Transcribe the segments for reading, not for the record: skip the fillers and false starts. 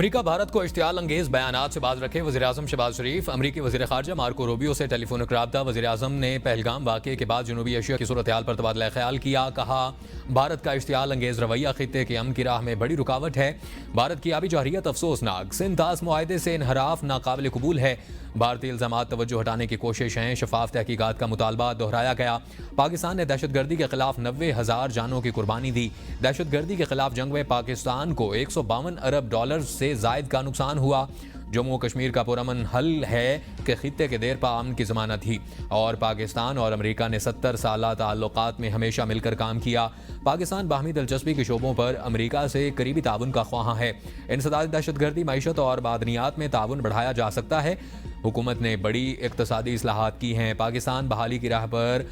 America Bharat को इश्तियाल अंगेज बयानात से बाज रखे वज़ीर-ए-आज़म शहबाज शरीफ। अमरीकी वज़ीर ख़ारजा मार्को रूबियो से टेलीफोनिक राब्ता। वज़ीर-ए-आज़म ने पहलगाम वाक़े के बाद जनूबी एशिया की सूरत हाल पर तबादला ख्याल किया। कहा, भारत का इश्तियाल अंगेज रवैया खित्ते के अमन की राह में बड़ी रुकावट है। भारत की आबी जौहरियत अफसोसनाक, सिंध-तास मुआहदे से इनहराफ नाकाबिल कबूल है। भारतीय इल्ज़ामात तवज्जो हटाने की कोशिश है। शफाफ तहकीकात का मुतालबा दोहराया गया। पाकिस्तान ने दहशतगर्दी के खिलाफ 90,000 जानों की कुर्बानी दी। दहशतगर्दी के खिलाफ जंग में पाकिस्तान को $152 अरब से जायद का नुकसान हुआ। जम्मू कश्मीर का पुरअमन हल है कि खित्ते के देर पा अमन की ज़मानत थी और पाकिस्तान और अमेरिका ने 70 साला ताल्लुकात में हमेशा मिलकर काम किया। पाकिस्तान बाहमी दिलचस्पी के शोबों पर अमेरिका से करीबी ताउन का ख्वाहां है। इंसदाद दहशतगर्दी, मईशत और मादनियात में ताउन बढ़ाया जा सकता है। हुकूमत ने बड़ी इक़्तिसादी इस्लाहात की हैं। पाकिस्तान बहाली की राह पर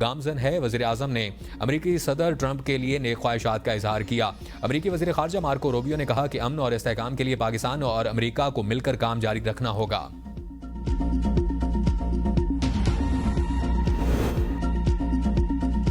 गामजन है। वज़ीर-ए-आज़म ने अमरीकी सदर ट्रंप के लिए नेक ख्वाहिशात का इजहार किया। अमरीकी वज़ीर ख़ारजा मार्को रूबियो ने कहा कि अमन और इस्तेहकाम के लिए पाकिस्तान और अमरीका को मिलकर काम जारी रखना होगा।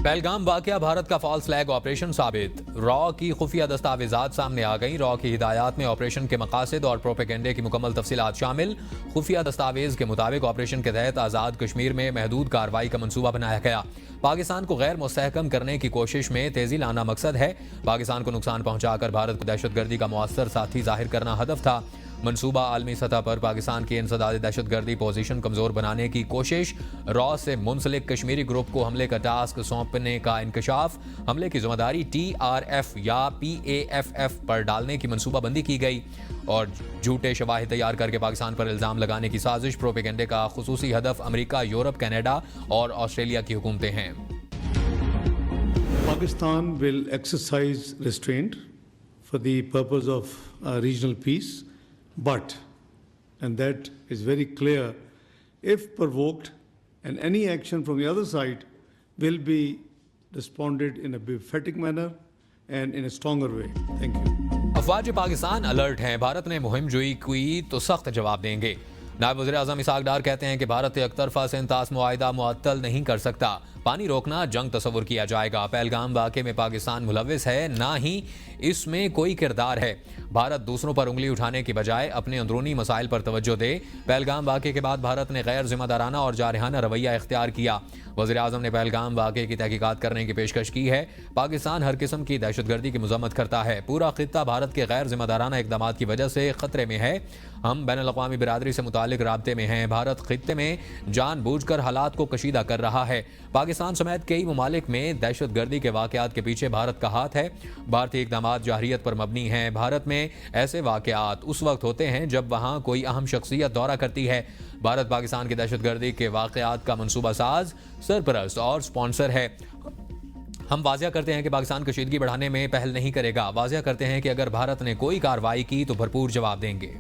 पहलगाम वाक़या भारत का फॉल्स फ्लैग ऑपरेशन साबित। रॉ की खुफिया दस्तावेजात सामने आ गई। रॉ की हिदायत में ऑपरेशन के मकासद और प्रोपेगेंडे की मुकम्मल तफसीलात शामिल। खुफिया दस्तावेज के मुताबिक ऑपरेशन के तहत आज़ाद कश्मीर में महदूद कार्रवाई का मंसूबा बनाया गया। पाकिस्तान को गैर मुस्तहकम करने की कोशिश में तेजी लाना मकसद है। पाकिस्तान को नुकसान पहुंचाकर भारत को दहशतगर्दी का मुअस्सर साथी जाहिर करना हदफ था। मंसूबा आलमी सतह पर पाकिस्तान की इंसदाद दहशतगर्दी पोजीशन कमजोर बनाने की कोशिश। रॉ से मुंसलिक कश्मीरी ग्रुप को हमले का टास्क सौंपने का इंकशाफ। हमले की जिम्मेदारी TRF या PAFF पर डालने की मंसूबाबंदी की गई और झूठे शवाहिद तैयार करके पाकिस्तान पर इल्जाम लगाने की साजिश। प्रोपेगेंडे का खुसूसी हदफ अमेरिका, यूरोप, कनाडा और ऑस्ट्रेलिया की हुकूमतें हैं। Pakistan will exercise restraint for the purpose of regional peace, but, and that is very clear, if provoked, and any action from the other side will be responded in a emphatic manner and in a stronger way. Thank you. अफवाज Pakistan alert हैं। भारत ने मुहिम जुई की तो सख्त जवाब देंगे। नायब वज़ीर-ए-आज़म इसहाक डार कहते हैं कि भारत एक तरफा सिंध-तास मुआहिदा मुअत्तल नहीं कर सकता। पानी रोकना जंग तस्वुर किया जाएगा। पहलगाम वाक़े में पाकिस्तान मुलव्विस है, ना ही इसमें कोई किरदार है। भारत दूसरों पर उंगली उठाने की बजाय अपने अंदरूनी मसाइल पर तवज्जो दे। पहलगाम वाक़े के बाद भारत ने गैर जिम्मेदाराना और जारहाना रवैया इख्तियार किया। वज़ीर-ए-आज़म ने पहलगाम वाक़े की तहकीकात करने की पेशकश की है। पाकिस्तान हर किस्म की दहशतगर्दी की मज़म्मत करता है। पूरा खित्ता भारत के गैर जिम्मेदाराना इक़दामात की वजह से खतरे में है। हम बैनुल-अक़वामी बिरादरी से मुतालिक राब्ते में हैं। भारत खित्ते में जानबूझकर हालात को कशीदा कर रहा है। पाकिस्तान समेत कई ममालिक में दहशतगर्दी के वाक़यात के पीछे भारत का हाथ है। भारतीय इक़दामात जाहिरियत पर मबनी हैं। भारत में ऐसे वाक़यात उस वक्त होते हैं जब वहाँ कोई अहम शख्सियत दौरा करती है। भारत पाकिस्तान की दहशतगर्दी के वाक़यात का मनसूबा साज, सरपरस्त और स्पॉन्सर है। हम वाज़िया करते हैं कि पाकिस्तान कशीदगी बढ़ाने में पहल नहीं करेगा। वाज़िया करते हैं कि अगर भारत ने कोई कार्रवाई की तो भरपूर जवाब देंगे।